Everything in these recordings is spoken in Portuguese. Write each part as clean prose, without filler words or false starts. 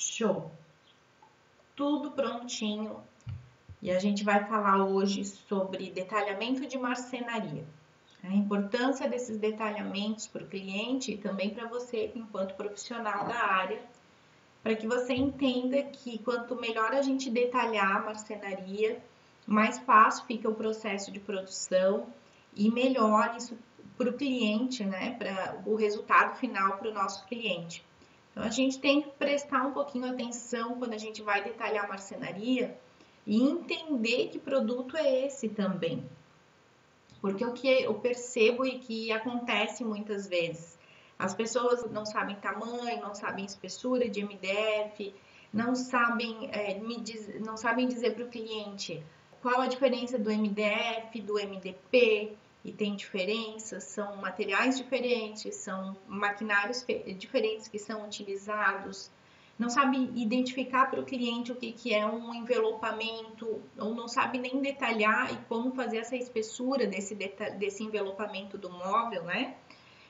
Show! Tudo prontinho. E a gente vai falar hoje sobre detalhamento de marcenaria. A importância desses detalhamentos para o cliente e também para você, enquanto profissional da área, para que você entenda que quanto melhor a gente detalhar a marcenaria, mais fácil fica o processo de produção e melhor isso para o cliente, né? Para o resultado final para o nosso cliente. Então, a gente tem que prestar um pouquinho atenção quando a gente vai detalhar a marcenaria e entender que produto é esse também. Porque o que eu percebo e que acontece muitas vezes, as pessoas não sabem tamanho, não sabem espessura de MDF, não sabem, não sabem dizer para o cliente qual a diferença do MDF, do MDP, e tem diferenças, são materiais diferentes, são maquinários diferentes que são utilizados, não sabe identificar para o cliente o que é um envelopamento, ou não sabe nem detalhar e como fazer essa espessura desse envelopamento do móvel, né?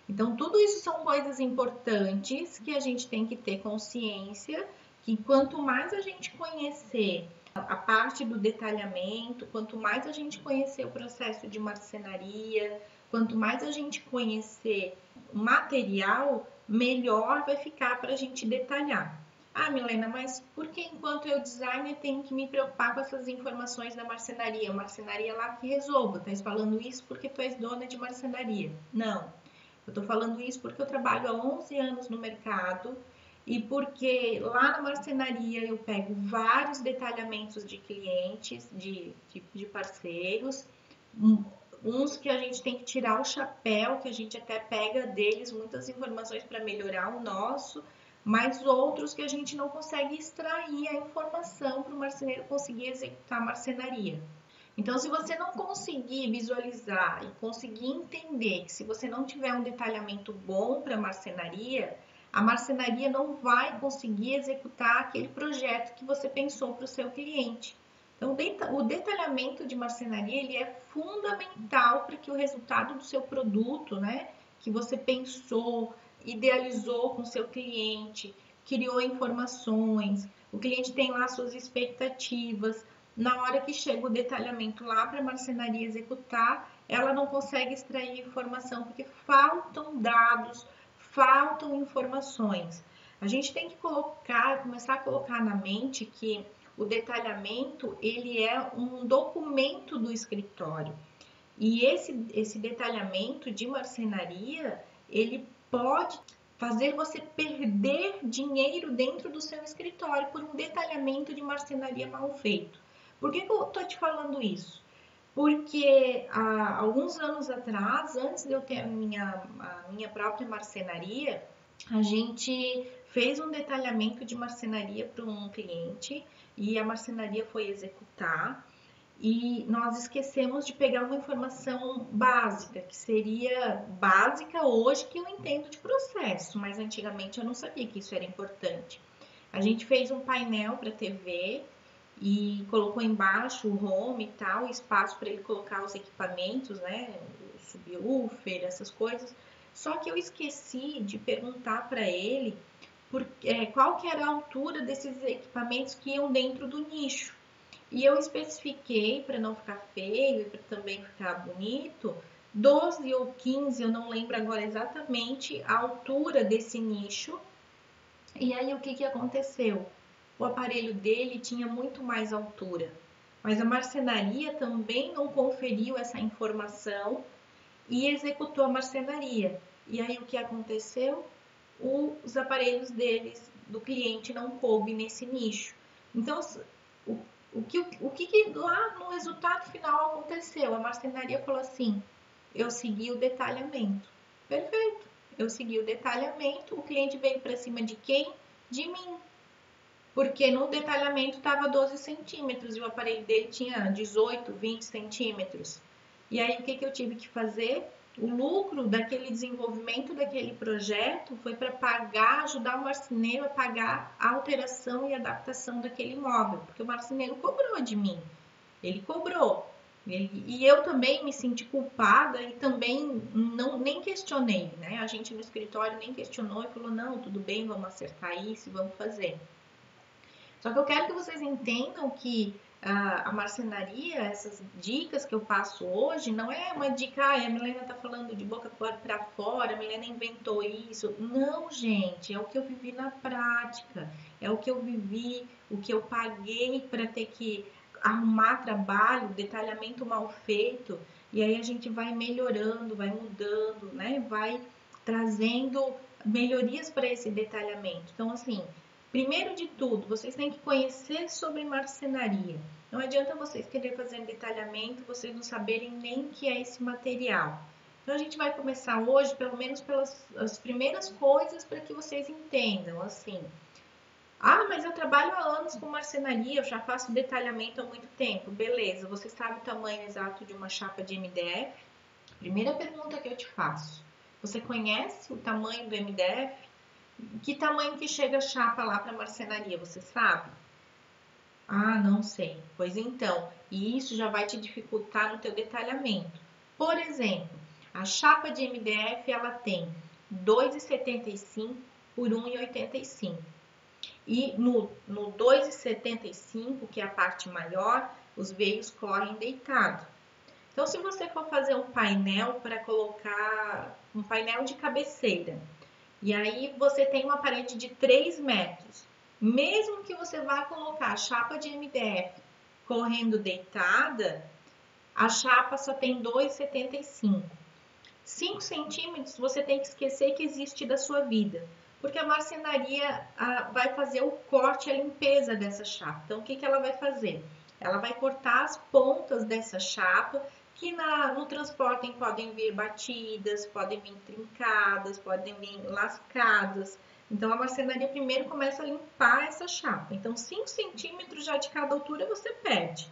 Então, tudo isso são coisas importantes que a gente tem que ter consciência que quanto mais a gente conhecer a parte do detalhamento, quanto mais a gente conhecer o processo de marcenaria, quanto mais a gente conhecer o material, melhor vai ficar para a gente detalhar. Ah, Milena, mas por que enquanto eu designer tenho que me preocupar com essas informações da marcenaria? A marcenaria lá que resolva. Tá falando isso porque tu és dona de marcenaria. Não. Eu tô falando isso porque eu trabalho há 11 anos no mercado e porque lá na marcenaria eu pego vários detalhamentos de clientes, de parceiros, uns que a gente tem que tirar o chapéu, que a gente até pega deles muitas informações para melhorar o nosso, mas outros que a gente não consegue extrair a informação para o marceneiro conseguir executar a marcenaria. Então, se você não conseguir visualizar e conseguir entender que se você não tiver um detalhamento bom para a marcenaria não vai conseguir executar aquele projeto que você pensou para o seu cliente. Então, o detalhamento de marcenaria ele é fundamental para que o resultado do seu produto, né, que você pensou, idealizou com o seu cliente, criou informações, o cliente tem lá suas expectativas. Na hora que chega o detalhamento lá para a marcenaria executar, ela não consegue extrair informação porque faltam dados, faltam informações. A gente tem que começar a colocar na mente que o detalhamento ele é um documento do escritório. E esse detalhamento de marcenaria, ele pode fazer você perder dinheiro dentro do seu escritório por um detalhamento de marcenaria mal feito. Por que eu estou te falando isso? Porque há alguns anos atrás, antes de eu ter a minha própria marcenaria, a gente fez um detalhamento de marcenaria para um cliente e a marcenaria foi executar e nós esquecemos de pegar uma informação básica, que seria básica hoje que eu entendo de processo, mas antigamente eu não sabia que isso era importante. A gente fez um painel para TV e colocou embaixo o home e tal, espaço para ele colocar os equipamentos, né, o subwoofer, essas coisas. Só que eu esqueci de perguntar para ele qual que era a altura desses equipamentos que iam dentro do nicho. E eu especifiquei para não ficar feio e para também ficar bonito, 12 ou 15, eu não lembro agora exatamente a altura desse nicho. E aí o que aconteceu? O aparelho dele tinha muito mais altura, mas a marcenaria também não conferiu essa informação e executou a marcenaria. E aí o que aconteceu? Os aparelhos do cliente não coube nesse nicho. Então, o que lá no resultado final aconteceu? A marcenaria falou assim: eu segui o detalhamento. Perfeito, eu segui o detalhamento. O cliente veio para cima de quem? De mim. Porque no detalhamento estava 12 centímetros e o aparelho dele tinha 18, 20 centímetros. E aí o que eu tive que fazer? O lucro daquele desenvolvimento daquele projeto foi para ajudar o marceneiro a pagar a alteração e adaptação daquele móvel, porque o marceneiro cobrou de mim, ele cobrou. E eu também me senti culpada e também nem questionei, né? A gente no escritório nem questionou e falou, não, tudo bem, vamos acertar isso e vamos fazer. Só que eu quero que vocês entendam que a marcenaria, essas dicas que eu passo hoje, não é uma dica, a Milena tá falando de boca para fora, a Milena inventou isso. Não, gente, é o que eu vivi na prática, é o que eu vivi, o que eu paguei para ter que arrumar trabalho, detalhamento mal feito, e aí a gente vai melhorando, vai mudando, né? Vai trazendo melhorias para esse detalhamento. Então, assim, primeiro de tudo, vocês têm que conhecer sobre marcenaria. Não adianta vocês quererem fazer um detalhamento, vocês não saberem nem o que é esse material. Então a gente vai começar hoje, pelo menos pelas as primeiras coisas para que vocês entendam, assim. Ah, mas eu trabalho há anos com marcenaria, eu já faço detalhamento há muito tempo. Beleza, você sabe o tamanho exato de uma chapa de MDF? Primeira pergunta que eu te faço. Você conhece o tamanho do MDF? Que tamanho que chega a chapa lá para marcenaria, você sabe? Ah, não sei. Pois então, e isso já vai te dificultar no teu detalhamento. Por exemplo, a chapa de MDF ela tem 2,75 por 1,85. E no 2,75, que é a parte maior, os veios correm deitado. Então, se você for fazer um painel para colocar um painel de cabeceira, e aí você tem uma parede de 3 metros, mesmo que você vá colocar a chapa de MDF correndo deitada, a chapa só tem 2,75. 5 centímetros você tem que esquecer que existe da sua vida, porque a marcenaria vai fazer o corte e a limpeza dessa chapa. Então, o que ela vai fazer? Ela vai cortar as pontas dessa chapa, que no transporte podem vir batidas, podem vir trincadas, podem vir lascadas. Então, a marcenaria primeiro começa a limpar essa chapa. Então, 5 centímetros já de cada altura você perde.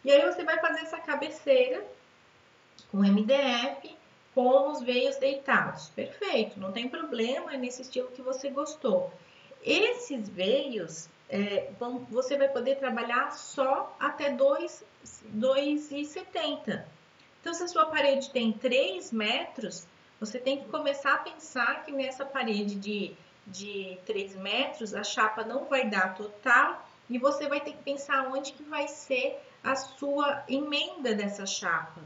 E aí, você vai fazer essa cabeceira com MDF, com os veios deitados. Perfeito, não tem problema, é nesse estilo que você gostou. Esses veios, você vai poder trabalhar só até 2,70. Então, se a sua parede tem 3 metros, você tem que começar a pensar que nessa parede de 3 metros, a chapa não vai dar total e você vai ter que pensar onde que vai ser a sua emenda dessa chapa.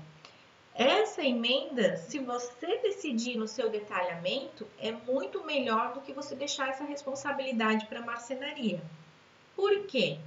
Essa emenda, se você decidir no seu detalhamento, é muito melhor do que você deixar essa responsabilidade para a marcenaria. Por quê?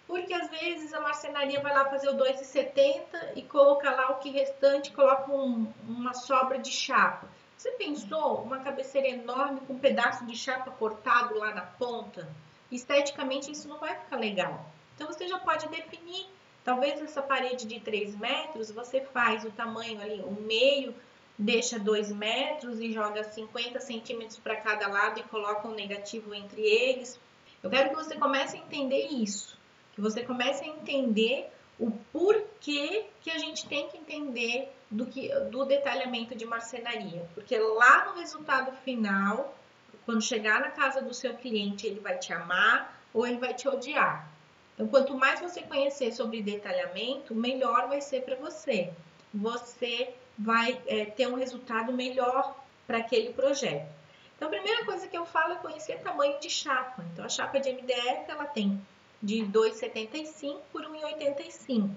Porque às vezes a marcenaria vai lá fazer o 2,70 e coloca lá o que restante, coloca uma sobra de chapa. Você pensou uma cabeceira enorme com um pedaço de chapa cortado lá na ponta? Esteticamente isso não vai ficar legal. Então você já pode definir. Talvez essa parede de 3 metros, você faz o tamanho ali, o meio, deixa 2 metros e joga 50 centímetros para cada lado e coloca um negativo entre eles. Eu quero que você comece a entender isso, que você comece a entender o porquê que a gente tem que entender do detalhamento de marcenaria. Porque lá no resultado final, quando chegar na casa do seu cliente, ele vai te amar ou ele vai te odiar. Então, quanto mais você conhecer sobre detalhamento, melhor vai ser para você. Você vai ter um resultado melhor para aquele projeto. Então, a primeira coisa que eu falo é conhecer tamanho de chapa. Então, a chapa de MDF, ela tem de 2,75 por 1,85.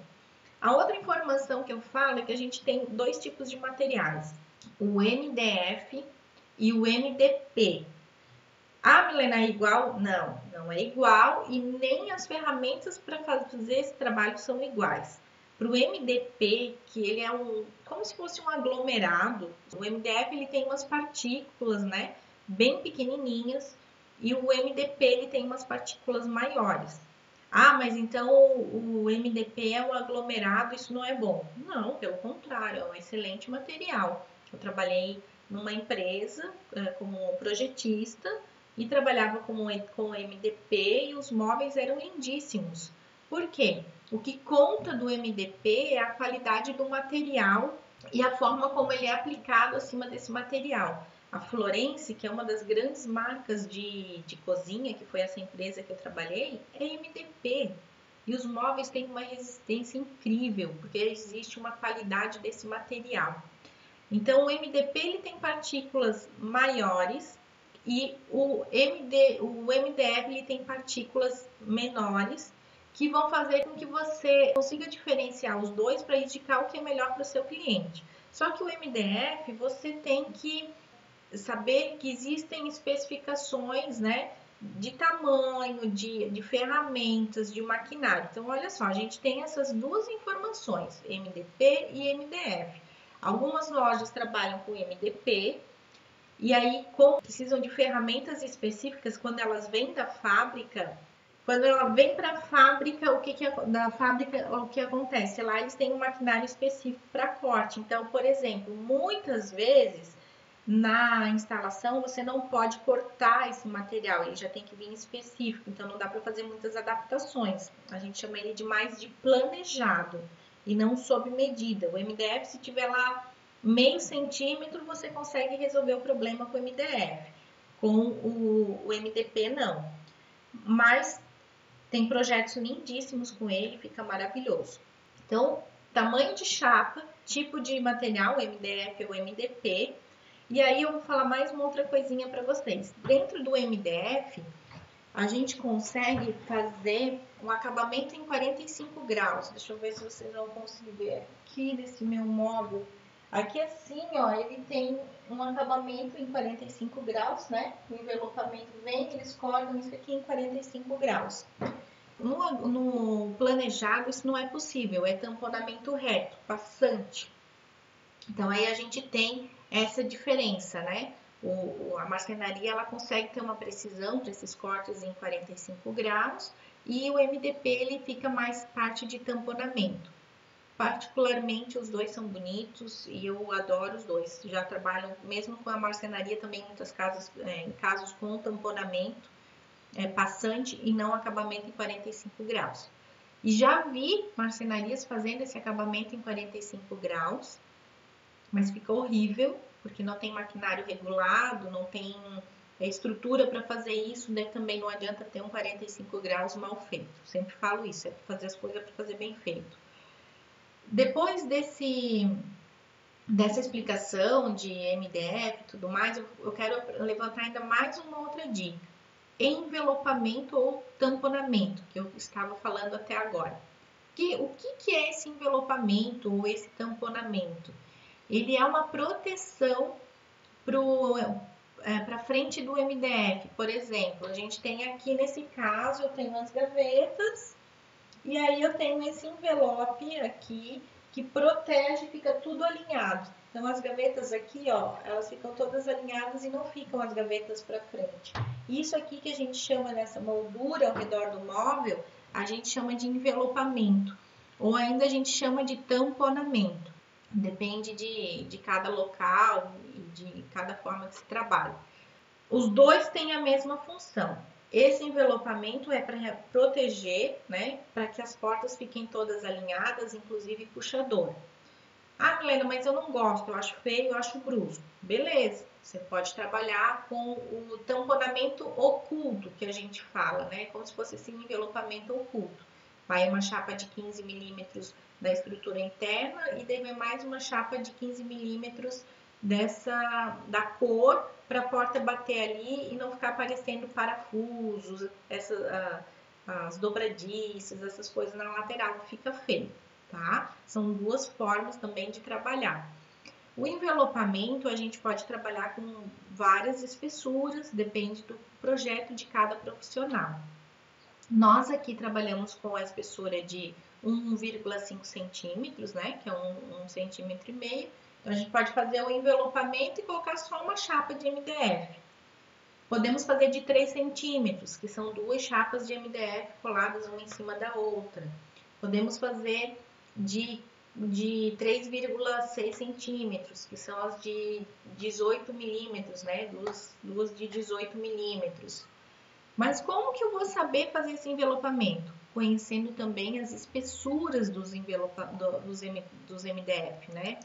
A outra informação que eu falo é que a gente tem 2 tipos de materiais. O MDF e o MDP. Ah, Milena, é igual? Não, não é igual e nem as ferramentas para fazer esse trabalho são iguais. Para o MDP, que ele é como se fosse um aglomerado, o MDF ele tem umas partículas, né, bem pequenininhas, e o MDP ele tem umas partículas maiores. Ah, mas então o MDP é um aglomerado, isso não é bom. Não, pelo contrário, é um excelente material. Eu trabalhei numa empresa como projetista, e trabalhava com MDP e os móveis eram lindíssimos. Por quê? O que conta do MDP é a qualidade do material e a forma como ele é aplicado acima desse material. A Florence, que é uma das grandes marcas de cozinha, que foi essa empresa que eu trabalhei, é MDP. E os móveis têm uma resistência incrível, porque existe uma qualidade desse material. Então, o MDP ele tem partículas maiores, e o MDF ele tem partículas menores que vão fazer com que você consiga diferenciar os dois para indicar o que é melhor para o seu cliente. Só que o MDF você tem que saber que existem especificações, né, de tamanho, de ferramentas, de maquinário. Então, olha só, a gente tem essas duas informações, MDP e MDF. Algumas lojas trabalham com MDP, e aí, como precisam de ferramentas específicas, quando elas vêm da fábrica, quando ela vem para a fábrica, o que acontece? Lá eles têm um maquinário específico para corte. Então, por exemplo, muitas vezes na instalação você não pode cortar esse material, ele já tem que vir específico, então não dá para fazer muitas adaptações. A gente chama ele de mais de planejado e não sob medida. O MDF, se tiver lá meio centímetro, você consegue resolver o problema com o MDF. Com o MDP, não. Mas tem projetos lindíssimos com ele, fica maravilhoso. Então, tamanho de chapa, tipo de material, MDF ou MDP. E aí eu vou falar mais uma outra coisinha para vocês. Dentro do MDF, a gente consegue fazer um acabamento em 45 graus. Deixa eu ver se vocês vão conseguir ver aqui nesse meu móvel. Aqui assim, ó, ele tem um acabamento em 45 graus, né? O envelopamento vem, eles cortam isso aqui em 45 graus. No planejado isso não é possível, é tamponamento reto, passante. Então aí a gente tem essa diferença, né? A marcenaria ela consegue ter uma precisão para esses cortes em 45 graus e o MDP ele fica mais parte de tamponamento. Particularmente os dois são bonitos e eu adoro os dois. Já trabalho mesmo com a marcenaria também em muitos casos, em casos com tamponamento passante e não acabamento em 45 graus. E já vi marcenarias fazendo esse acabamento em 45 graus, mas fica horrível, porque não tem maquinário regulado, não tem estrutura para fazer isso, né? Também não adianta ter um 45 graus mal feito. Sempre falo isso, é para fazer as coisas para fazer bem feito. Depois dessa explicação de MDF e tudo mais, eu quero levantar ainda mais uma outra dica. Envelopamento ou tamponamento, que eu estava falando até agora. O que é esse envelopamento ou esse tamponamento? Ele é uma proteção para frente do MDF. Por exemplo, a gente tem aqui nesse caso, eu tenho as gavetas e aí eu tenho esse envelope aqui que protege, fica tudo alinhado. Então as gavetas aqui, ó, elas ficam todas alinhadas e não ficam as gavetas para frente. Isso aqui que a gente chama nessa moldura ao redor do móvel, a gente chama de envelopamento, ou ainda a gente chama de tamponamento. Depende de cada local e de cada forma que se trabalha. Os dois têm a mesma função. Esse envelopamento é para proteger, né, para que as portas fiquem todas alinhadas, inclusive puxador. Ah, Milena, mas eu não gosto, eu acho feio, eu acho brusco. Beleza, você pode trabalhar com o tamponamento oculto, que a gente fala, né, como se fosse esse envelopamento oculto. Vai uma chapa de 15 milímetros da estrutura interna e daí vai mais uma chapa de 15 milímetros da cor para a porta bater ali e não ficar aparecendo parafusos, as dobradiças, essas coisas na lateral que fica feio, tá? São duas formas também de trabalhar. O envelopamento a gente pode trabalhar com várias espessuras, depende do projeto de cada profissional. Nós aqui trabalhamos com a espessura de 1,5 centímetros, né, que é 1,5 centímetro. Então, a gente pode fazer o envelopamento e colocar só uma chapa de MDF. Podemos fazer de 3 centímetros, que são duas chapas de MDF coladas uma em cima da outra. Podemos fazer de 3,6 centímetros, que são as de 18 milímetros, né? Duas de 18 milímetros. Mas como que eu vou saber fazer esse envelopamento? Conhecendo também as espessuras dos MDF, né?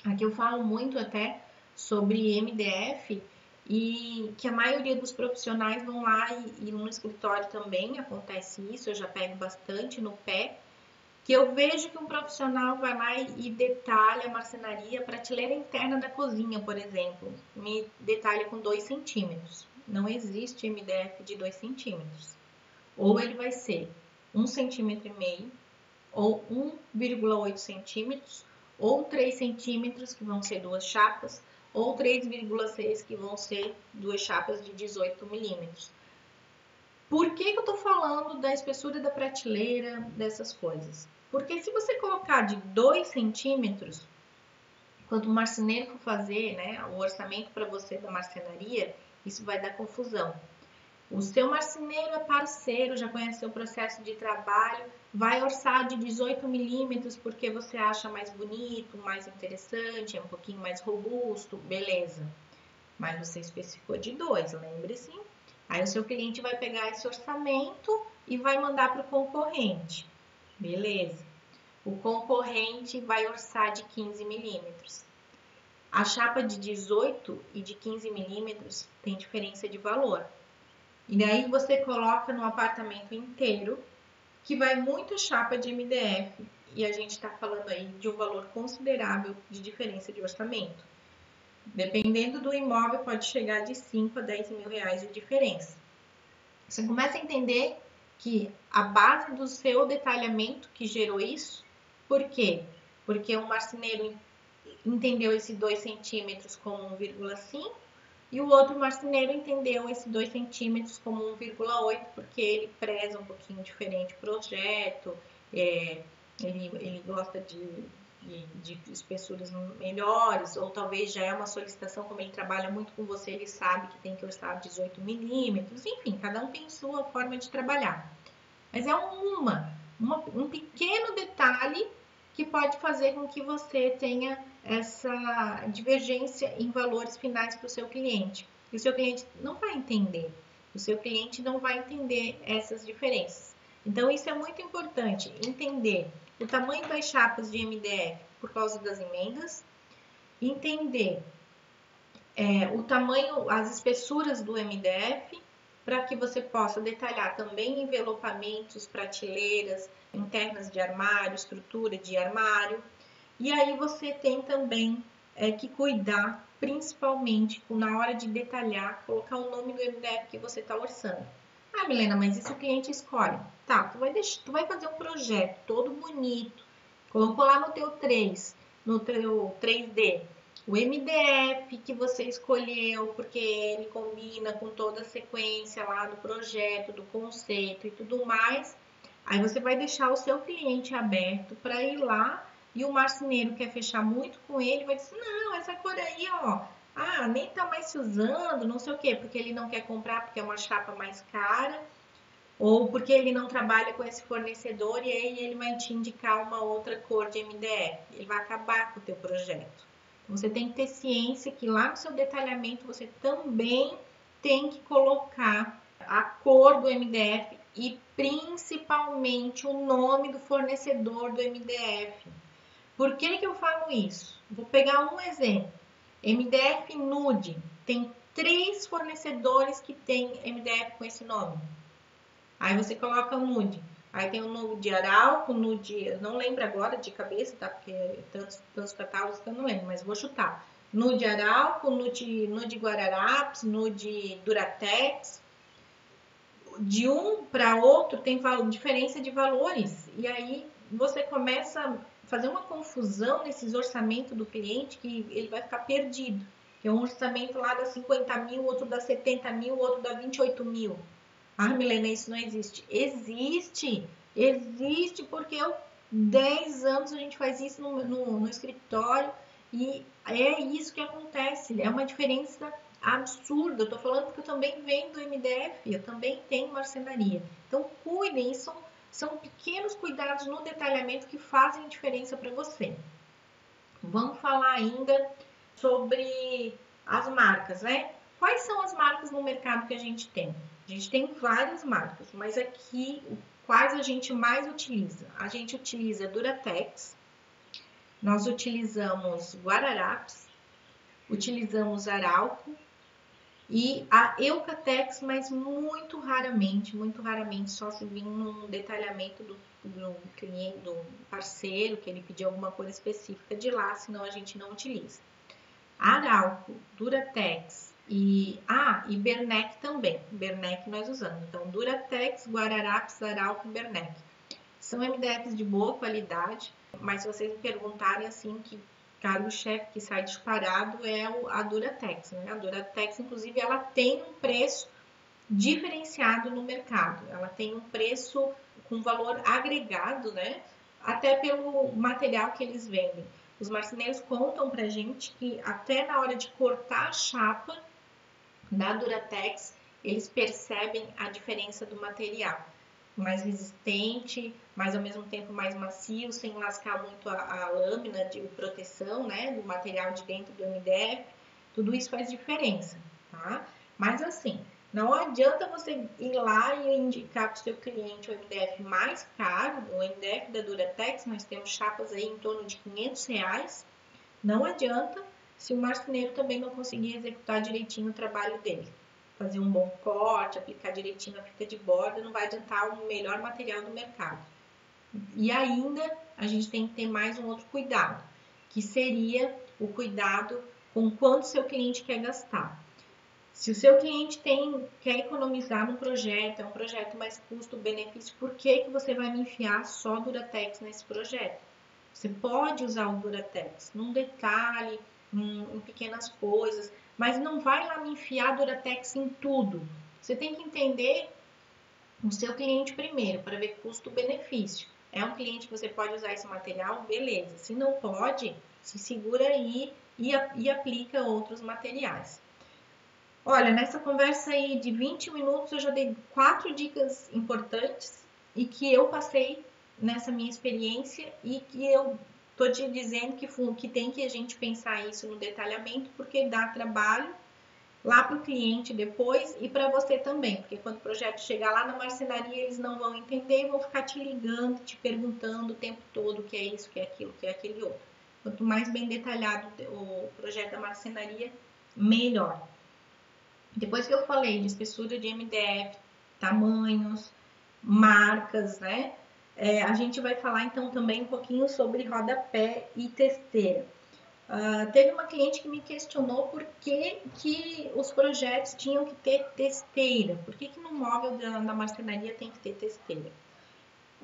Aqui eu falo muito até sobre MDF e que a maioria dos profissionais vão lá e no escritório também acontece isso, eu já pego bastante no pé, que eu vejo que um profissional vai lá e detalha a marcenaria, prateleira interna da cozinha, por exemplo, me detalha com 2 centímetros. Não existe MDF de 2 centímetros. Ou ele vai ser 1,5 centímetro, ou 1,8 centímetros, ou 3 centímetros, que vão ser 2 chapas, ou 3,6, que vão ser 2 chapas de 18 milímetros. Por que eu estou falando da espessura da prateleira, dessas coisas? Porque se você colocar de 2 centímetros, quando o marceneiro for fazer, né, o orçamento para você da marcenaria, isso vai dar confusão. O seu marceneiro é parceiro, já conhece o processo de trabalho, vai orçar de 18 milímetros porque você acha mais bonito, mais interessante, é um pouquinho mais robusto, beleza. Mas você especificou de 2, lembre-se. Aí o seu cliente vai pegar esse orçamento e vai mandar para o concorrente. Beleza. O concorrente vai orçar de 15 milímetros. A chapa de 18 e de 15 milímetros tem diferença de valor. E daí você coloca no apartamento inteiro, que vai muito chapa de MDF. E a gente está falando aí de um valor considerável de diferença de orçamento. Dependendo do imóvel, pode chegar de 5 a 10 mil reais de diferença. Você começa a entender que a base do seu detalhamento que gerou isso, por quê? Porque o marceneiro entendeu esse 2 centímetros como 1,5 e o outro marceneiro entendeu esse 2 centímetros como 1,8 porque ele preza um pouquinho diferente o projeto, ele gosta de espessuras melhores, ou talvez já é uma solicitação, como ele trabalha muito com você, ele sabe que tem que orçar 18 milímetros, enfim, cada um tem sua forma de trabalhar. Mas é um pequeno detalhe que pode fazer com que você tenha essa divergência em valores finais para o seu cliente. E o seu cliente não vai entender, o seu cliente não vai entender essas diferenças. Então, isso é muito importante, entender o tamanho das chapas de MDF por causa das emendas, entender o tamanho, as espessuras do MDF, para que você possa detalhar também envelopamentos, prateleiras internas de armário, estrutura de armário. E aí você tem também que cuidar, principalmente na hora de detalhar, colocar o nome do MDF que você está orçando. Ah, Milena, mas isso o cliente escolhe. Tá, tu vai fazer um projeto todo bonito, colocou lá no teu 3, no teu 3D, o MDF que você escolheu, porque ele combina com toda a sequência lá do projeto, do conceito e tudo mais. Aí você vai deixar o seu cliente aberto para ir lá e o marceneiro quer fechar muito com ele, vai dizer, não, essa cor aí, ó, nem tá mais se usando, não sei o quê, porque ele não quer comprar porque é uma chapa mais cara, ou porque ele não trabalha com esse fornecedor e aí ele vai te indicar uma outra cor de MDF. Ele vai acabar com o teu projeto. Então, você tem que ter ciência que lá no seu detalhamento você também tem que colocar a cor do MDF e principalmente o nome do fornecedor do MDF. Por que eu falo isso? Vou pegar um exemplo. MDF Nude. Tem 3 fornecedores que tem MDF com esse nome. Aí você coloca o nude. Aí tem o nude Arauco, nude, eu não lembro agora de cabeça, tá? Porque tantos catálogos que eu não lembro, mas vou chutar. Nude Arauco, nude Guararapes, nude Duratex. De um para outro tem diferença de valores. E aí você começa a fazer uma confusão nesses orçamentos do cliente que ele vai ficar perdido. É um orçamento lá dá 50 mil, outro dá 70 mil, outro dá 28 mil. Ah, Milena, isso não existe. Existe! Existe porque 10 anos a gente faz isso no escritório e é isso que acontece. É uma diferença absurda. Eu tô falando porque eu também vendo MDF, eu também tenho marcenaria. Então, cuidem, são pequenos cuidados no detalhamento que fazem diferença para você. Vamos falar ainda sobre as marcas, né? Quais são as marcas no mercado que a gente tem? A gente tem várias marcas, mas aqui quais a gente mais utiliza? A gente utiliza Duratex, nós utilizamos Guararapes, utilizamos Arauco e a Eucatex, mas muito raramente, só se vir num detalhamento do cliente, do parceiro, que ele pediu alguma coisa específica de lá, senão a gente não utiliza. Arauco, Duratex e Bernec também. Bernec nós usamos. Então, Duratex, Guararapes, Arauco e Bernec. São MDFs de boa qualidade, mas se vocês me perguntarem assim, que cargo-chefe que sai disparado é a Duratex, né? A Duratex, inclusive, ela tem um preço diferenciado no mercado. Ela tem um preço com valor agregado, né? Até pelo material que eles vendem. Os marceneiros contam pra gente que até na hora de cortar a chapa da Duratex, eles percebem a diferença do material. Mais resistente, mas ao mesmo tempo mais macio, sem lascar muito a lâmina de proteção, né, do material de dentro do MDF. Tudo isso faz diferença, tá? Mas assim, não adianta você ir lá e indicar para o seu cliente o MDF mais caro, o MDF da Duratex, nós temos chapas aí em torno de R$500. Não adianta se o marceneiro também não conseguir executar direitinho o trabalho dele. Fazer um bom corte, aplicar direitinho a fita de borda, não vai adiantar o melhor material do mercado. E ainda a gente tem que ter mais um outro cuidado, que seria o cuidado com quanto seu cliente quer gastar. Se o seu cliente quer economizar no projeto, é um projeto mais custo-benefício, por que você vai me enfiar só Duratex nesse projeto? Você pode usar o Duratex num detalhe, em pequenas coisas, mas não vai lá me enfiar Duratex em tudo. Você tem que entender o seu cliente primeiro, para ver custo-benefício. É um cliente que você pode usar esse material? Beleza. Se não pode, se segura aí e aplica outros materiais. Olha, nessa conversa aí de 20 minutos eu já dei 4 dicas importantes e que eu passei nessa minha experiência e que eu tô te dizendo que tem que a gente pensar isso no detalhamento, porque dá trabalho lá para o cliente depois e para você também, porque quando o projeto chegar lá na marcenaria eles não vão entender e vão ficar te ligando, te perguntando o tempo todo o que é isso, o que é aquilo, o que é aquele outro. Quanto mais bem detalhado o projeto da marcenaria, melhor. Depois que eu falei de espessura de MDF, tamanhos, marcas, né? A gente vai falar então também um pouquinho sobre rodapé e testeira. Teve uma cliente que me questionou por que os projetos tinham que ter testeira, por que no móvel da marcenaria tem que ter testeira.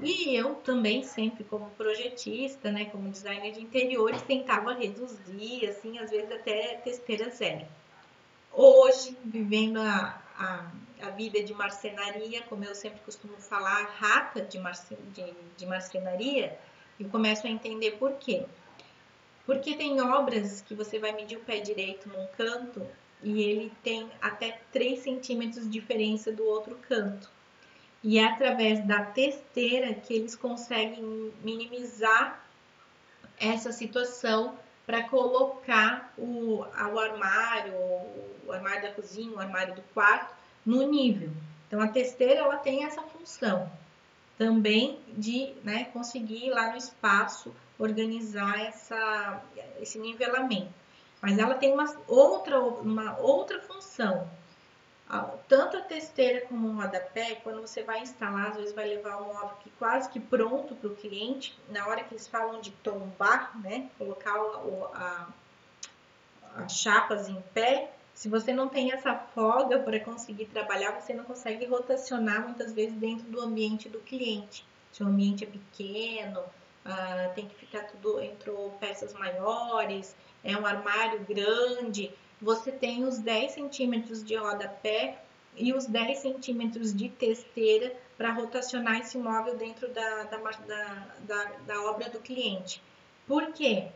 E eu também sempre como projetista, né, como designer de interiores, tentava reduzir, assim, às vezes até testeira zero. Hoje, vivendo a vida de marcenaria, como eu sempre costumo falar, rata de marcenaria, eu começo a entender por quê. Porque tem obras que você vai medir o pé direito num canto e ele tem até 3 centímetros de diferença do outro canto. E é através da testeira que eles conseguem minimizar essa situação para colocar o armário da cozinha, o armário do quarto no nível. Então a testeira ela tem essa função também de, né, conseguir lá no espaço organizar esse nivelamento. Mas ela tem uma outra função. Tanto a testeira como o rodapé, quando você vai instalar, às vezes vai levar um móvel quase que pronto para o cliente, na hora que eles falam de tombar, né, colocar as chapas em pé, se você não tem essa folga para conseguir trabalhar, você não consegue rotacionar muitas vezes dentro do ambiente do cliente. Se o ambiente é pequeno, tem que ficar tudo entre peças maiores, é um armário grande, você tem os 10 centímetros de rodapé e os 10 centímetros de testeira para rotacionar esse móvel dentro da obra do cliente. Por quê?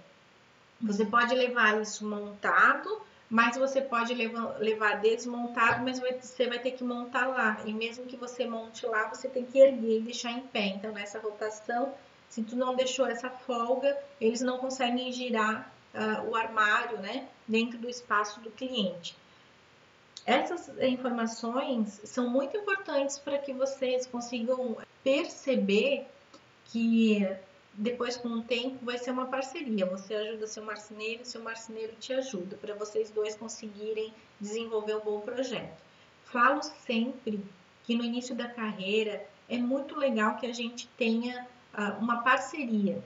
Você pode levar isso montado, mas você pode levar desmontado, mas você vai ter que montar lá. E mesmo que você monte lá, você tem que erguer e deixar em pé. Então, nessa rotação, se tu não deixou essa folga, eles não conseguem girar o armário, né, dentro do espaço do cliente. Essas informações são muito importantes para que vocês consigam perceber que depois com o tempo vai ser uma parceria. Você ajuda seu marceneiro te ajuda, para vocês dois conseguirem desenvolver um bom projeto. Falo sempre que no início da carreira é muito legal que a gente tenha uma parceria.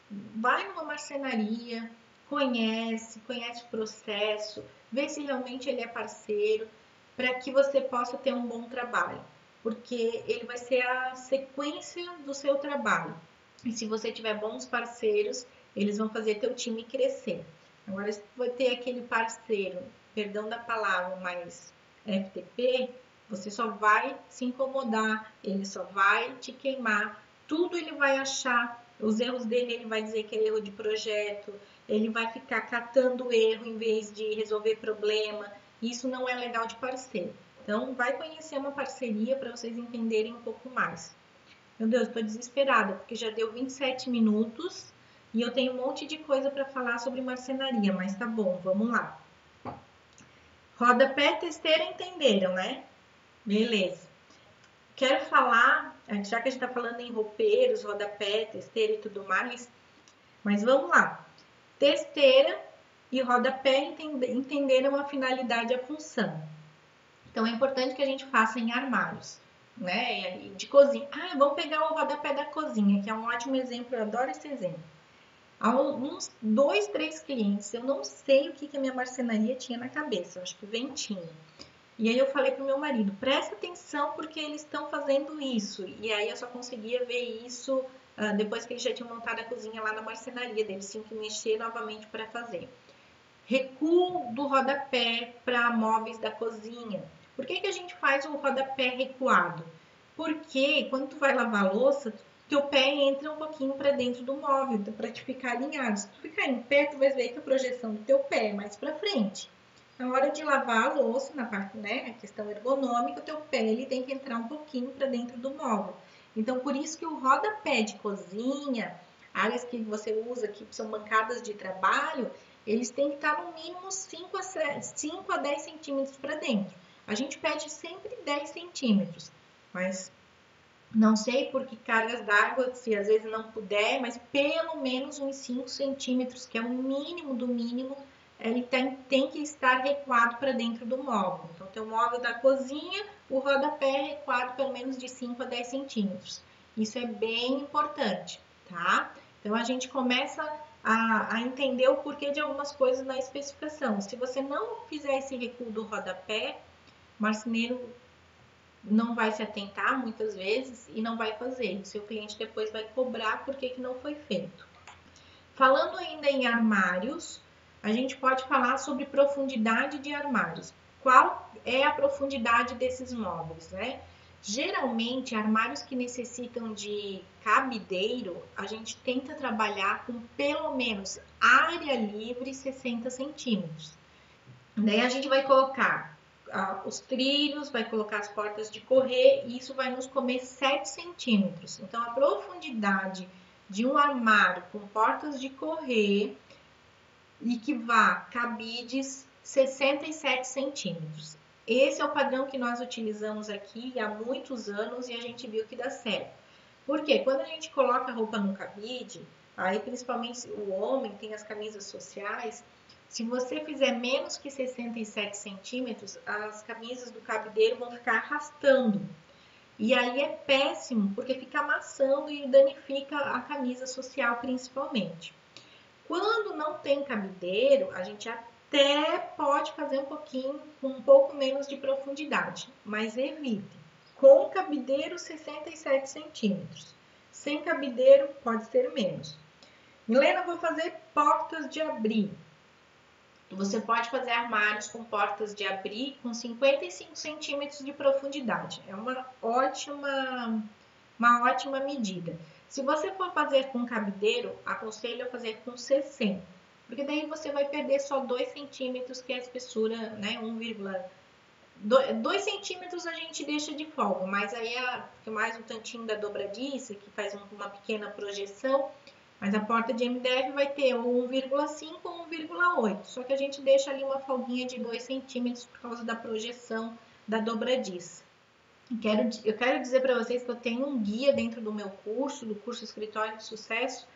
Vai numa marcenaria, conhece o processo, vê se realmente ele é parceiro, para que você possa ter um bom trabalho, porque ele vai ser a sequência do seu trabalho. E se você tiver bons parceiros, eles vão fazer teu time crescer. Agora, se você ter aquele parceiro, perdão da palavra, mas FTP, você só vai se incomodar, ele só vai te queimar, tudo ele vai achar, os erros dele ele vai dizer que é erro de projeto, ele vai ficar catando erro em vez de resolver problema. Isso não é legal de parceiro. Então, vai conhecer uma parceria para vocês entenderem um pouco mais. Meu Deus, estou desesperada, porque já deu 27 minutos e eu tenho um monte de coisa para falar sobre marcenaria, mas tá bom, vamos lá. Rodapé, testeira, entenderam, né? Beleza. Quero falar, já que a gente está falando em roupeiros, rodapé, testeira e tudo mais, mas vamos lá. Testeira e rodapé entenderam a finalidade e a função. Então, é importante que a gente faça em armários, né? De cozinha. Vamos pegar o rodapé da cozinha, que é um ótimo exemplo, eu adoro esse exemplo. Há uns 2, 3 clientes, eu não sei o que a minha marcenaria tinha na cabeça, eu acho que ventinho. E aí eu falei pro meu marido, presta atenção porque eles estão fazendo isso. E aí eu só conseguia ver isso depois que eles já tinham montado a cozinha lá na marcenaria, eles tinham que mexer novamente para fazer. Recuo do rodapé para móveis da cozinha. Por que a gente faz o rodapé recuado? Porque quando tu vai lavar a louça, teu pé entra um pouquinho para dentro do móvel, para te ficar alinhado. Se tu ficar em pé, tu vai ver que a projeção do teu pé é mais para frente. Na hora de lavar a louça, na parte, né, a questão ergonômica, o teu pé ele tem que entrar um pouquinho para dentro do móvel. Então, por isso que o rodapé de cozinha, áreas que você usa que são bancadas de trabalho, eles têm que estar no mínimo 5 a 10 centímetros para dentro. A gente pede sempre 10 centímetros, mas não sei por que cargas d'água, se às vezes não puder, mas pelo menos uns 5 centímetros, que é o mínimo do mínimo, ele tem que estar recuado para dentro do móvel. Então, tem o móvel da cozinha, o rodapé é recuado pelo menos de 5 a 10 centímetros. Isso é bem importante, tá? Então, a gente começa a entender o porquê de algumas coisas na especificação. Se você não fizer esse recuo do rodapé, o marceneiro não vai se atentar muitas vezes e não vai fazer. O seu cliente depois vai cobrar porque que não foi feito. Falando ainda em armários, a gente pode falar sobre profundidade de armários. Qual é a profundidade desses móveis, né? Geralmente, armários que necessitam de cabideiro, a gente tenta trabalhar com pelo menos área livre 60 centímetros. Daí a gente vai colocar os trilhos, vai colocar as portas de correr e isso vai nos comer 7 centímetros. Então, a profundidade de um armário com portas de correr e que vá cabides 67 centímetros. Esse é o padrão que nós utilizamos aqui há muitos anos e a gente viu que dá certo. Porque quando a gente coloca a roupa no cabide, aí principalmente o homem tem as camisas sociais, se você fizer menos que 67 centímetros, as camisas do cabideiro vão ficar arrastando. E aí é péssimo, porque fica amassando e danifica a camisa social principalmente. Quando não tem cabideiro, a gente até pode fazer com um pouco menos de profundidade, mas evite. Com cabideiro, 67 centímetros. Sem cabideiro, pode ser menos. Milena, vou fazer portas de abrir. Você pode fazer armários com portas de abrir com 55 centímetros de profundidade. É uma ótima medida. Se você for fazer com cabideiro, aconselho a fazer com 60, porque daí você vai perder só 2 centímetros, que é a espessura, né? 2 centímetros a gente deixa de folga, mas aí é mais um tantinho da dobradiça, que faz uma pequena projeção. Mas a porta de MDF vai ter 1,5 ou 1,8. Só que a gente deixa ali uma folguinha de 2 centímetros por causa da projeção da dobradiça. Eu quero dizer para vocês que eu tenho um guia dentro do meu curso, do curso Escritório de Sucesso,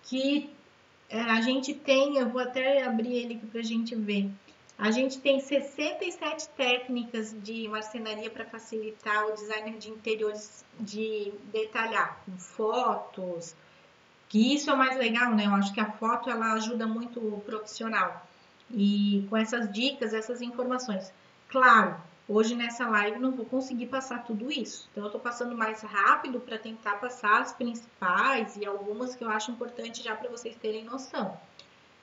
que a gente tem, eu vou até abrir ele aqui para a gente ver. A gente tem 67 técnicas de marcenaria para facilitar o designer de interiores de detalhar, com fotos, que isso é o mais legal, né? Eu acho que a foto ela ajuda muito o profissional. E com essas dicas, essas informações. Claro, hoje nessa live não vou conseguir passar tudo isso. Então eu estou passando mais rápido para tentar passar as principais e algumas que eu acho importante já para vocês terem noção.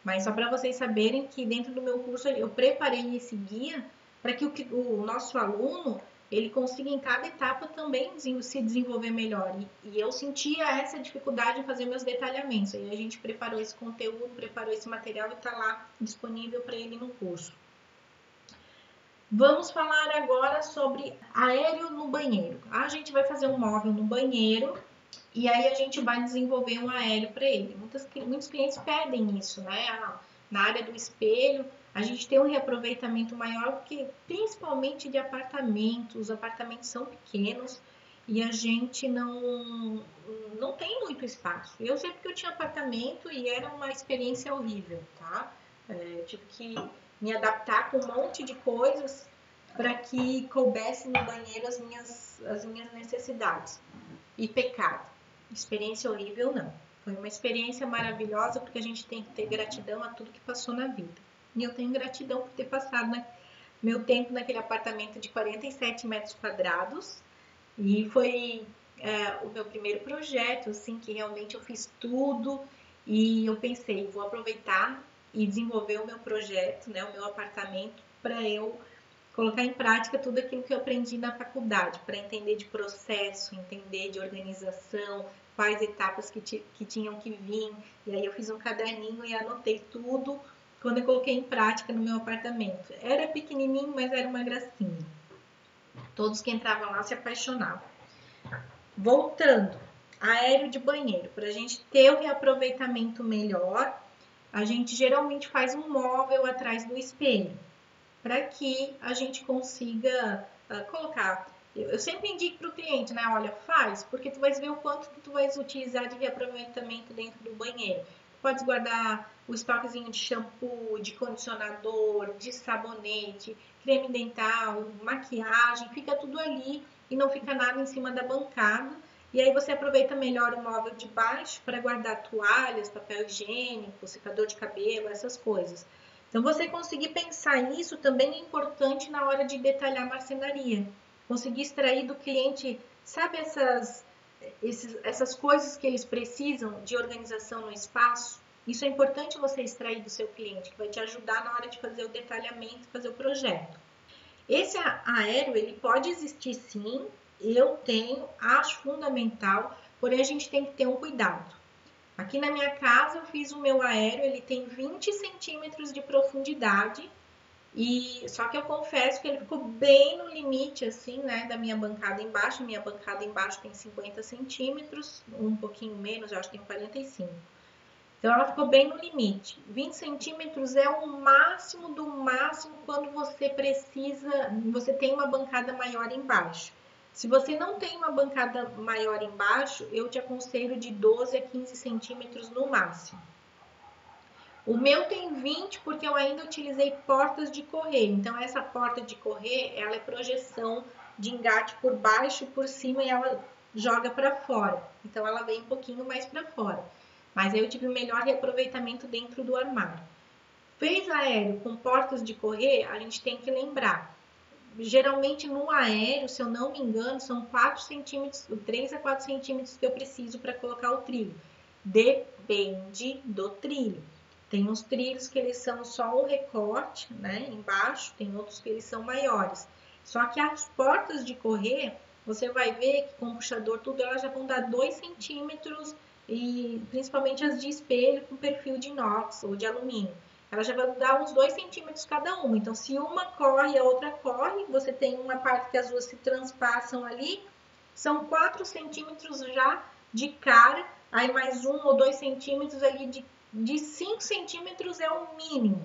Mas só para vocês saberem que dentro do meu curso eu preparei esse guia para que o nosso aluno ele consiga em cada etapa também se desenvolver melhor. E eu sentia essa dificuldade em fazer meus detalhamentos. Aí a gente preparou esse conteúdo, preparou esse material e está lá disponível para ele no curso. Vamos falar agora sobre aéreo no banheiro. A gente vai fazer um móvel no banheiro e aí a gente vai desenvolver um aéreo para ele. Muitos clientes pedem isso, né? Na área do espelho, a gente tem um reaproveitamento maior, porque principalmente de apartamentos, os apartamentos são pequenos e a gente não tem muito espaço. Eu sei porque eu tinha apartamento e era uma experiência horrível, tá? Tive que me adaptar com um monte de coisas para que coubesse no banheiro as minhas necessidades. E pecado. Experiência horrível, não. Foi uma experiência maravilhosa porque a gente tem que ter gratidão a tudo que passou na vida. E eu tenho gratidão por ter passado meu tempo naquele apartamento de 47 metros quadrados. E foi o meu primeiro projeto, assim, que realmente eu fiz tudo. E eu pensei, vou aproveitar e desenvolver o meu projeto, né, o meu apartamento, para eu colocar em prática tudo aquilo que eu aprendi na faculdade, para entender de processo, entender de organização, quais etapas que tinham que vir. E aí eu fiz um caderninho e anotei tudo quando eu coloquei em prática no meu apartamento. Era pequenininho, mas era uma gracinha. Todos que entravam lá se apaixonavam. Voltando, aéreo de banheiro. Para a gente ter o reaproveitamento melhor, a gente geralmente faz um móvel atrás do espelho, para que a gente consiga colocar. Eu sempre indico para o cliente, né? Olha, faz, porque tu vais ver o quanto que tu vais utilizar de reaproveitamento dentro do banheiro. Tu podes guardar o estoquezinho de shampoo, de condicionador, de sabonete, creme dental, maquiagem, fica tudo ali e não fica nada em cima da bancada. E aí você aproveita melhor o móvel de baixo para guardar toalhas, papel higiênico, secador de cabelo, essas coisas. Então, você conseguir pensar nisso também é importante na hora de detalhar a marcenaria. Conseguir extrair do cliente, sabe, essas coisas que eles precisam de organização no espaço? Isso é importante você extrair do seu cliente, que vai te ajudar na hora de fazer o detalhamento, fazer o projeto. Esse aéreo, ele pode existir sim, eu tenho, acho fundamental, porém a gente tem que ter um cuidado. Aqui na minha casa eu fiz o meu aéreo, ele tem 20 centímetros de profundidade, e só que eu confesso que ele ficou bem no limite, assim, né, da minha bancada embaixo. Minha bancada embaixo tem 50 centímetros, um pouquinho menos, eu acho que tem 45. Então ela ficou bem no limite. 20 centímetros é o máximo do máximo quando você precisa, você tem uma bancada maior embaixo. Se você não tem uma bancada maior embaixo, eu te aconselho de 12 a 15 centímetros no máximo. O meu tem 20 porque eu ainda utilizei portas de correr. Então essa porta de correr, ela é projeção de engate por baixo e por cima e ela joga para fora. Então ela vem um pouquinho mais para fora. Mas aí eu tive o melhor reaproveitamento dentro do armário. Fez aéreo com portas de correr, a gente tem que lembrar. Geralmente no aéreo, se eu não me engano, são 4 centímetros, 3 a 4 centímetros que eu preciso para colocar o trilho. Depende do trilho. Tem uns trilhos que eles são só um recorte, né, embaixo, tem outros que eles são maiores. Só que as portas de correr, você vai ver que com o puxador tudo, elas já vão dar 2 centímetros, e principalmente as de espelho com perfil de inox ou de alumínio. Ela já vai dar uns 2 centímetros cada uma. Então, se uma corre e a outra corre, você tem uma parte que as duas se transpassam ali, são 4 centímetros já de cara, aí mais 1 ou 2 centímetros ali de 5 centímetros é o mínimo.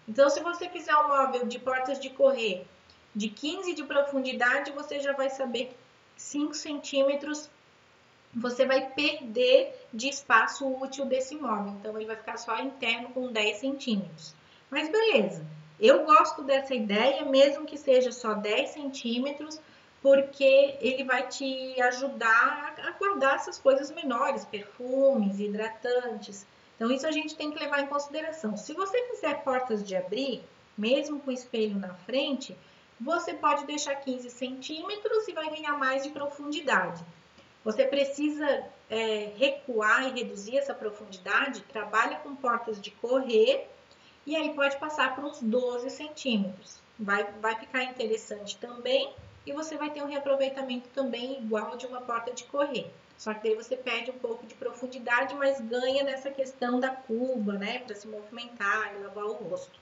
Então, se você fizer um móvel de portas de correr de 15 de profundidade, você já vai saber que 5 centímetros você vai perder de espaço útil desse móvel. Então, ele vai ficar só interno com 10 centímetros. Mas beleza, eu gosto dessa ideia, mesmo que seja só 10 centímetros, porque ele vai te ajudar a guardar essas coisas menores, perfumes, hidratantes. Então, isso a gente tem que levar em consideração. Se você fizer portas de abrir, mesmo com espelho na frente, você pode deixar 15 centímetros e vai ganhar mais de profundidade. Você precisa recuar e reduzir essa profundidade, trabalha com portas de correr e aí pode passar por uns 12 centímetros. Vai ficar interessante também e você vai ter um reaproveitamento também igual de uma porta de correr. Só que daí você perde um pouco de profundidade, mas ganha nessa questão da cuba, né, para se movimentar e lavar o rosto.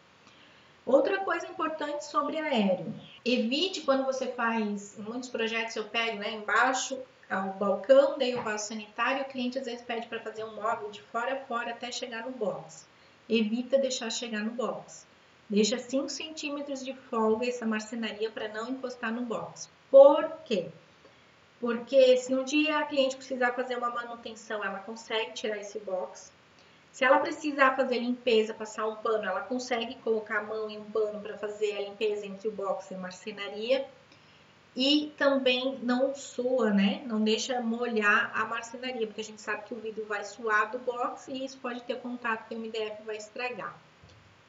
Outra coisa importante sobre aéreo, evite quando você faz, em muitos projetos eu pego, né, embaixo ao balcão, daí o vaso sanitário, o cliente às vezes pede para fazer um móvel de fora a fora até chegar no box. Evita deixar chegar no box. Deixa 5 centímetros de folga essa marcenaria para não encostar no box. Por quê? Porque se um dia a cliente precisar fazer uma manutenção, ela consegue tirar esse box. Se ela precisar fazer limpeza, passar um pano, ela consegue colocar a mão em um pano para fazer a limpeza entre o box e a marcenaria. E também não sua, né? Não deixa molhar a marcenaria, porque a gente sabe que o vidro vai suar do box e isso pode ter contato com o MDF e vai estragar.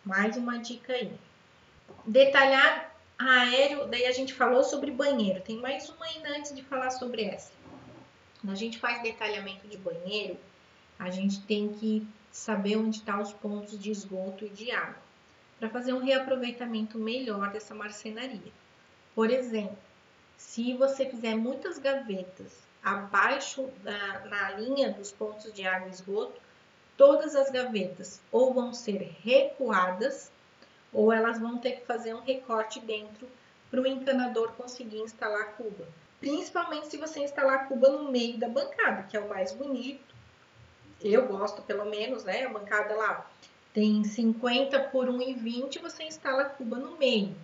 Mais uma dica aí. Detalhar aéreo, daí a gente falou sobre banheiro. Tem mais uma ainda antes de falar sobre essa. Quando a gente faz detalhamento de banheiro, a gente tem que saber onde estão os pontos de esgoto e de água, para fazer um reaproveitamento melhor dessa marcenaria. Por exemplo, se você fizer muitas gavetas abaixo na linha dos pontos de água e esgoto, todas as gavetas ou vão ser recuadas ou elas vão ter que fazer um recorte dentro para o encanador conseguir instalar a cuba. Principalmente se você instalar a cuba no meio da bancada, que é o mais bonito. Eu gosto pelo menos, né? A bancada lá tem 50 por 1,20, você instala a cuba no meio.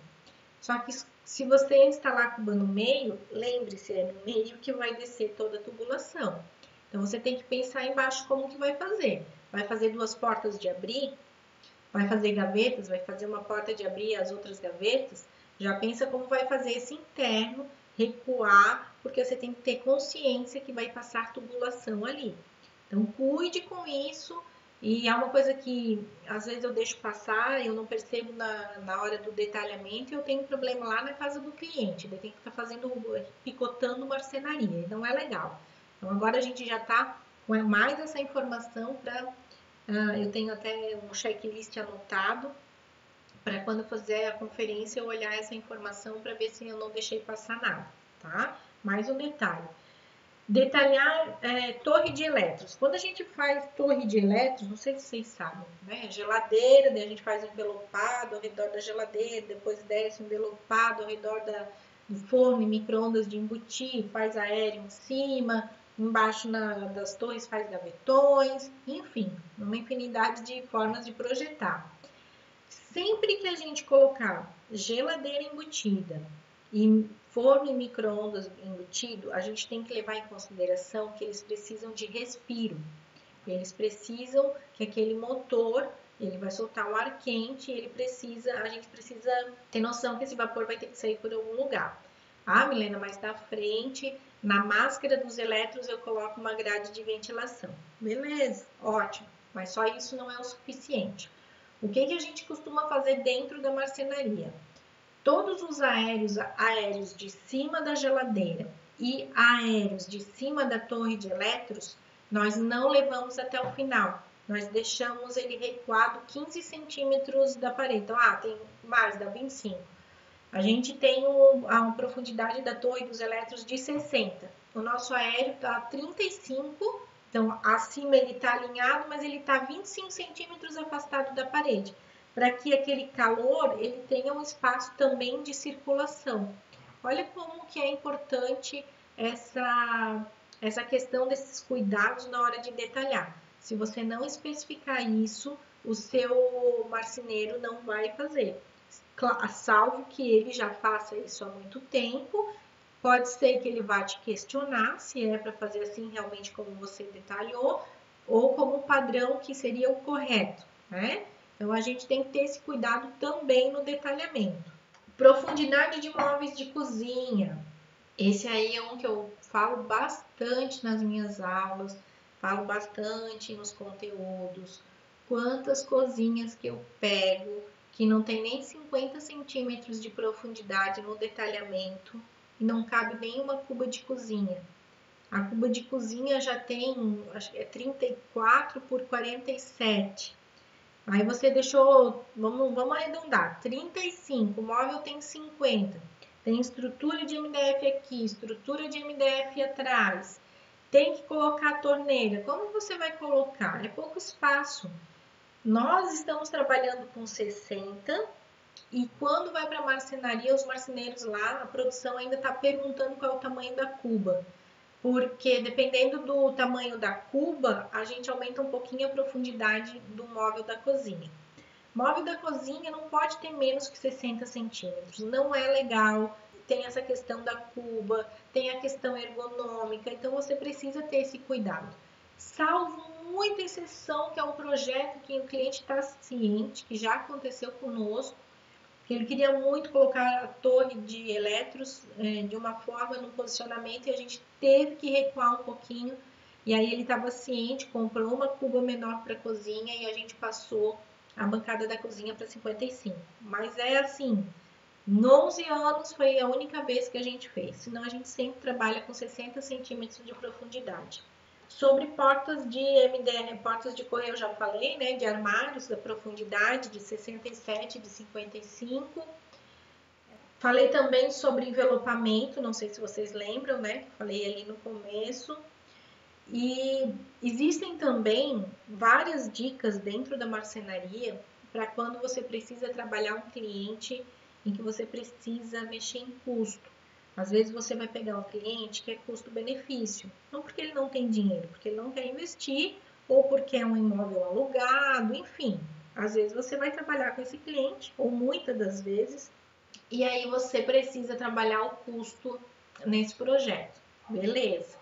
Só que se você instalar a cuba no meio, lembre-se, é no meio que vai descer toda a tubulação. Então, você tem que pensar embaixo como que vai fazer. Vai fazer 2 portas de abrir? Vai fazer gavetas? Vai fazer uma porta de abrir e as outras gavetas? Já pensa como vai fazer esse interno, recuar, porque você tem que ter consciência que vai passar tubulação ali. Então, cuide com isso. E é uma coisa que às vezes eu deixo passar, eu não percebo na hora do detalhamento e eu tenho problema lá na casa do cliente. Daí tem que ficar picotando marcenaria, e não é legal. Então agora a gente já está com mais essa informação para. Eu tenho até um checklist anotado para quando fazer a conferência eu olhar essa informação para ver se eu não deixei passar nada, tá? Mais um detalhe. Detalhar torre de elétrons. Quando a gente faz torre de elétrons, não sei se vocês sabem, né? Geladeira, daí a gente faz um envelopado ao redor da geladeira, depois desce um envelopado ao redor do forno e micro-ondas de embutir, faz aéreo em cima, embaixo das torres faz gavetões, enfim, uma infinidade de formas de projetar. Sempre que a gente colocar geladeira embutida e forno e micro-ondas embutido, a gente tem que levar em consideração que eles precisam de respiro. Eles precisam que aquele motor, ele vai soltar um ar quente, a gente precisa ter noção que esse vapor vai ter que sair por algum lugar. Ah, Milena, mas na frente, na máscara dos elétrons eu coloco uma grade de ventilação. Beleza, ótimo, mas só isso não é o suficiente. O que a gente costuma fazer dentro da marcenaria? Todos os aéreos de cima da geladeira e aéreos de cima da torre de elétrons, nós não levamos até o final. Nós deixamos ele recuado 15 centímetros da parede. Então, tem mais, dá 25. A gente tem a profundidade da torre dos elétrons de 60. O nosso aéreo está a 35, então acima ele está alinhado, mas ele está 25 centímetros afastado da parede, para que aquele calor ele tenha um espaço também de circulação. Olha como que é importante essa questão desses cuidados na hora de detalhar. Se você não especificar isso, o seu marceneiro não vai fazer. salvo que ele já faça isso há muito tempo. Pode ser que ele vá te questionar se é para fazer assim realmente como você detalhou, ou como padrão que seria o correto, né? Então a gente tem que ter esse cuidado também no detalhamento. Profundidade de móveis de cozinha. Esse aí é um que eu falo bastante nas minhas aulas, falo bastante nos conteúdos. Quantas cozinhas que eu pego que não tem nem 50 centímetros de profundidade no detalhamento e não cabe nenhuma cuba de cozinha. A cuba de cozinha já tem, acho que é 34 por 47. Aí você deixou, vamos arredondar, 35, o móvel tem 50. Tem estrutura de MDF aqui, estrutura de MDF atrás. Tem que colocar a torneira. Como você vai colocar? É pouco espaço. Nós estamos trabalhando com 60 e quando vai para a marcenaria, os marceneiros lá, a produção ainda está perguntando qual é o tamanho da cuba. Porque dependendo do tamanho da cuba, a gente aumenta um pouquinho a profundidade do móvel da cozinha. Móvel da cozinha não pode ter menos que 60 centímetros, não é legal. Tem essa questão da cuba, tem a questão ergonômica, então você precisa ter esse cuidado. Salvo muita exceção, que é um projeto que o cliente está ciente, que já aconteceu conosco, que ele queria muito colocar a torre de eletros de uma forma no posicionamento e a gente teve que recuar um pouquinho. E aí ele estava ciente, comprou uma cuba menor para a cozinha e a gente passou a bancada da cozinha para 55. Mas é assim, 11 anos foi a única vez que a gente fez, senão a gente sempre trabalha com 60 centímetros de profundidade. Sobre portas de MDF, portas de correio eu já falei, né, de armários, da profundidade de 67 e de 55. Falei também sobre envelopamento, não sei se vocês lembram, né, falei ali no começo. E existem também várias dicas dentro da marcenaria para quando você precisa trabalhar um cliente em que você precisa mexer em custo. Às vezes você vai pegar um cliente que é custo-benefício, não porque ele não tem dinheiro, porque ele não quer investir ou porque é um imóvel alugado, enfim. Às vezes você vai trabalhar com esse cliente, ou muitas das vezes, e aí você precisa trabalhar o custo nesse projeto. Beleza.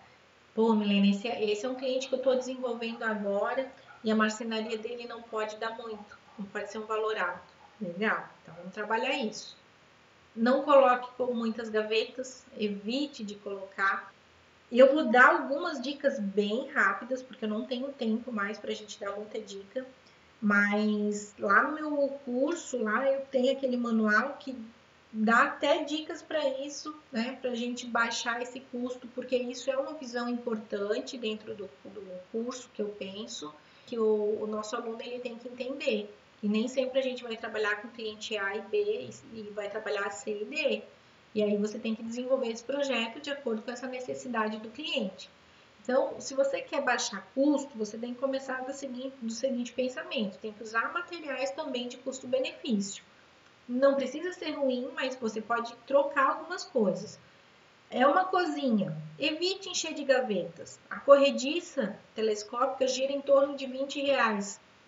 Pô, Milena, esse é um cliente que eu estou desenvolvendo agora e a marcenaria dele não pode dar muito, não pode ser um valor alto. Legal, então vamos trabalhar isso. Não coloque com muitas gavetas, evite de colocar. E eu vou dar algumas dicas bem rápidas, porque eu não tenho tempo mais para a gente dar muita dica. Mas lá no meu curso, lá eu tenho aquele manual que dá até dicas para isso, né? Para a gente baixar esse custo, porque isso é uma visão importante dentro do curso que eu penso, que o nosso aluno ele tem que entender. E nem sempre a gente vai trabalhar com cliente A e B e vai trabalhar C e D. E aí você tem que desenvolver esse projeto de acordo com essa necessidade do cliente. Então, se você quer baixar custo, você tem que começar do seguinte pensamento: tem que usar materiais também de custo-benefício. Não precisa ser ruim, mas você pode trocar algumas coisas. É uma cozinha, evite encher de gavetas. A corrediça telescópica gira em torno de R$ 20.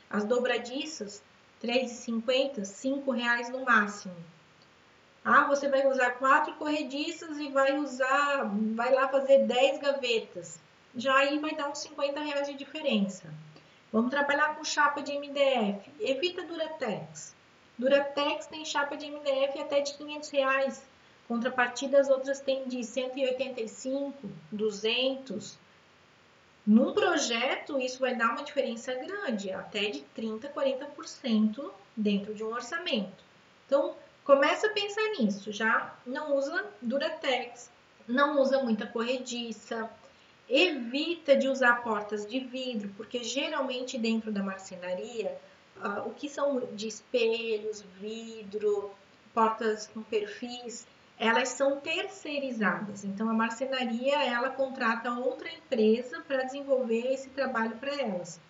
As dobradiças, R$ 3,50, R$ 5 no máximo. Ah, você vai usar 4 corrediças e vai lá fazer 10 gavetas. Já aí vai dar uns R$ 50 de diferença. Vamos trabalhar com chapa de MDF. Evita Duratex. Duratex tem chapa de MDF até de R$ 500. Contrapartida, as outras têm de 185, 200. Num projeto, isso vai dar uma diferença grande, até de 30, 40% dentro de um orçamento. Então, começa a pensar nisso. Já não usa Duratex, não usa muita corrediça. Evita de usar portas de vidro, porque geralmente dentro da marcenaria, o que são de espelhos, vidro, portas com perfis, elas são terceirizadas. Então a marcenaria ela contrata outra empresa para desenvolver esse trabalho para elas.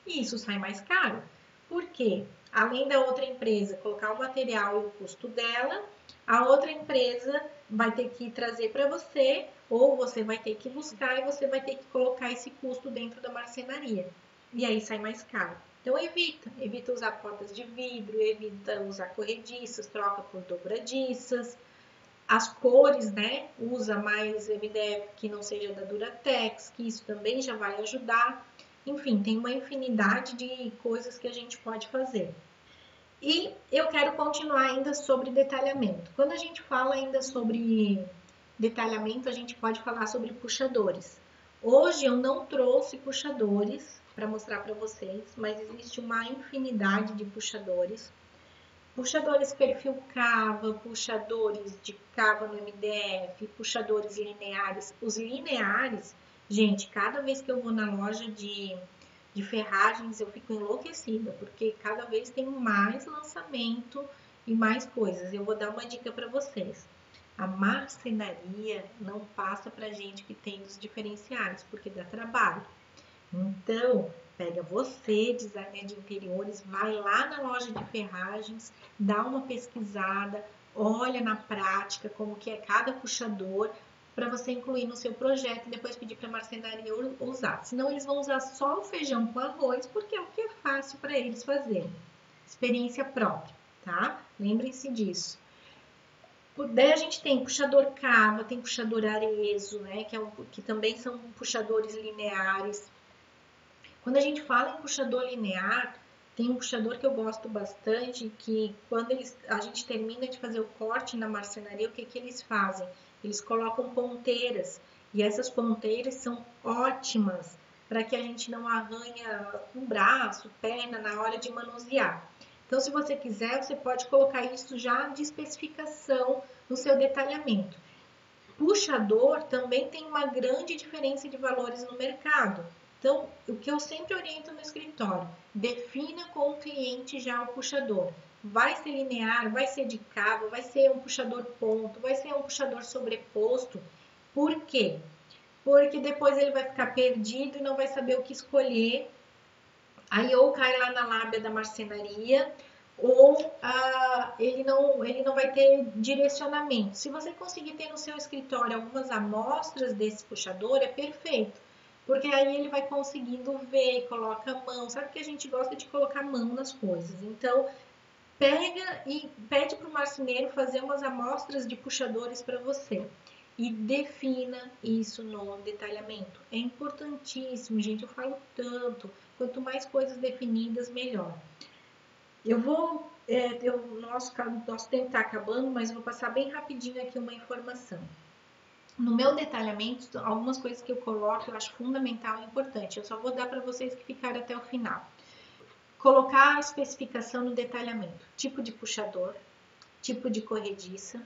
E isso sai mais caro. Por quê? Além da outra empresa colocar o material e o custo dela, a outra empresa vai ter que trazer para você, ou você vai ter que buscar e você vai ter que colocar esse custo dentro da marcenaria. E aí sai mais caro. Então evita usar portas de vidro, evita usar corrediças, troca por dobradiças. As cores, né? Usa mais MDF que não seja da Duratex, que isso também já vai ajudar. Enfim, tem uma infinidade de coisas que a gente pode fazer. E eu quero continuar ainda sobre detalhamento. Quando a gente fala ainda sobre detalhamento, a gente pode falar sobre puxadores. Hoje eu não trouxe puxadores para mostrar para vocês, mas existe uma infinidade de puxadores. Puxadores perfil cava, puxadores de cava no MDF, puxadores lineares. Os lineares, gente, cada vez que eu vou na loja de ferragens eu fico enlouquecida, porque cada vez tem mais lançamento e mais coisas. Eu vou dar uma dica para vocês. A marcenaria não passa para gente que tem os diferenciais, porque dá trabalho. Então, pega você, designer de interiores, vai lá na loja de ferragens, dá uma pesquisada, olha na prática como que é cada puxador, para você incluir no seu projeto e depois pedir para a marcenaria usar. Senão eles vão usar só o feijão com arroz, porque é o que é fácil para eles fazerem. Experiência própria, tá? Lembrem-se disso. Daí a gente tem puxador cava, tem puxador arezo, né? Que também são puxadores lineares. Quando a gente fala em puxador linear, tem um puxador que eu gosto bastante, que quando a gente termina de fazer o corte na marcenaria, o que eles fazem? Eles colocam ponteiras, e essas ponteiras são ótimas para que a gente não arranha o braço, perna na hora de manusear. Então, se você quiser, você pode colocar isso já de especificação no seu detalhamento. Puxador também tem uma grande diferença de valores no mercado. Então, o que eu sempre oriento no escritório, defina com o cliente já o puxador. Vai ser linear, vai ser de cabo, vai ser um puxador ponto, vai ser um puxador sobreposto. Por quê? Porque depois ele vai ficar perdido e não vai saber o que escolher. Aí ou cai lá na lábia da marcenaria, ou ele não vai ter direcionamento. Se você conseguir ter no seu escritório algumas amostras desse puxador, é perfeito. Porque aí ele vai conseguindo ver, coloca a mão. Sabe que a gente gosta de colocar a mão nas coisas. Então, pega e pede para o marceneiro fazer umas amostras de puxadores para você. E defina isso no detalhamento. É importantíssimo, gente. Eu falo tanto. Quanto mais coisas definidas, melhor. Nosso tempo está acabando, mas eu vou passar bem rapidinho aqui uma informação. No meu detalhamento, algumas coisas que eu coloco, eu acho fundamental e importante. Eu só vou dar para vocês que ficaram até o final. Colocar a especificação no detalhamento. Tipo de puxador, tipo de corrediça,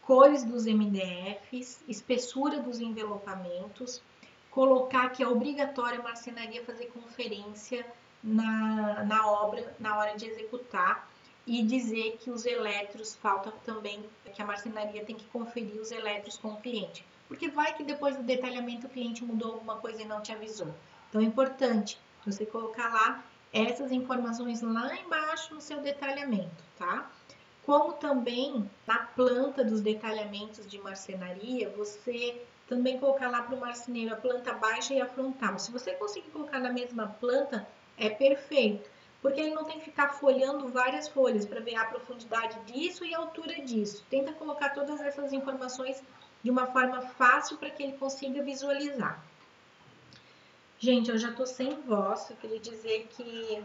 cores dos MDFs, espessura dos envelopamentos, colocar que é obrigatório a marcenaria fazer conferência na obra, na hora de executar, e dizer que os eletros, falta também que a marcenaria tem que conferir os eletros com o cliente. Porque vai que depois do detalhamento o cliente mudou alguma coisa e não te avisou. Então é importante você colocar lá essas informações lá embaixo no seu detalhamento, tá? Como também na planta dos detalhamentos de marcenaria, você também colocar lá para o marceneiro a planta baixa e a frontal. Se você conseguir colocar na mesma planta, é perfeito, porque ele não tem que ficar folhando várias folhas para ver a profundidade disso e a altura disso. Tenta colocar todas essas informações de uma forma fácil para que ele consiga visualizar. Gente, eu já estou sem voz, eu queria dizer que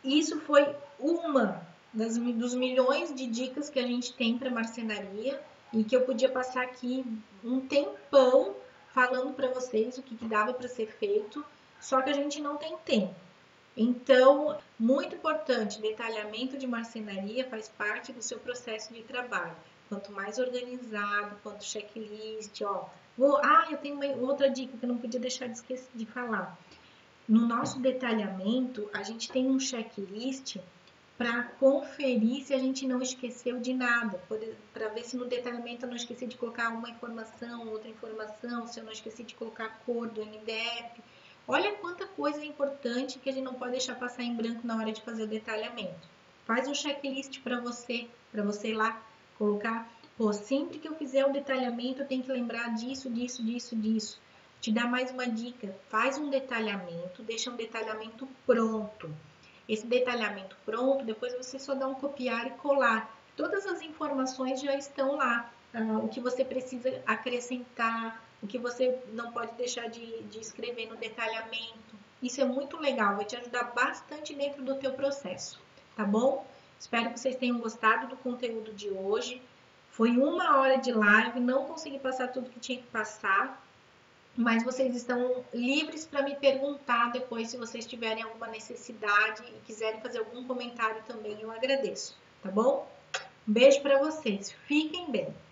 isso foi uma dos milhões de dicas que a gente tem para marcenaria e que eu podia passar aqui um tempão falando para vocês o que dava para ser feito, só que a gente não tem tempo. Então, muito importante, detalhamento de marcenaria faz parte do seu processo de trabalho. Quanto mais organizado, quanto checklist, ó. Eu tenho uma outra dica que eu não podia deixar de falar. No nosso detalhamento, a gente tem um checklist para conferir se a gente não esqueceu de nada, para ver se no detalhamento eu não esqueci de colocar uma informação, outra informação, se eu não esqueci de colocar a cor do MDF. Olha quanta coisa importante que a gente não pode deixar passar em branco na hora de fazer o detalhamento. Faz um checklist para você ir lá colocar, sempre que eu fizer o detalhamento eu tenho que lembrar disso, disso, disso, disso. Te dar mais uma dica, faz um detalhamento, deixa um detalhamento pronto. Esse detalhamento pronto, depois você só dá um copiar e colar. Todas as informações já estão lá. O que você precisa acrescentar, o que você não pode deixar de escrever no detalhamento. Isso é muito legal, vai te ajudar bastante dentro do teu processo, tá bom? Espero que vocês tenham gostado do conteúdo de hoje. Foi 1 hora de live, não consegui passar tudo que tinha que passar, mas vocês estão livres para me perguntar depois se vocês tiverem alguma necessidade e quiserem fazer algum comentário também, eu agradeço, tá bom? Um beijo para vocês, fiquem bem!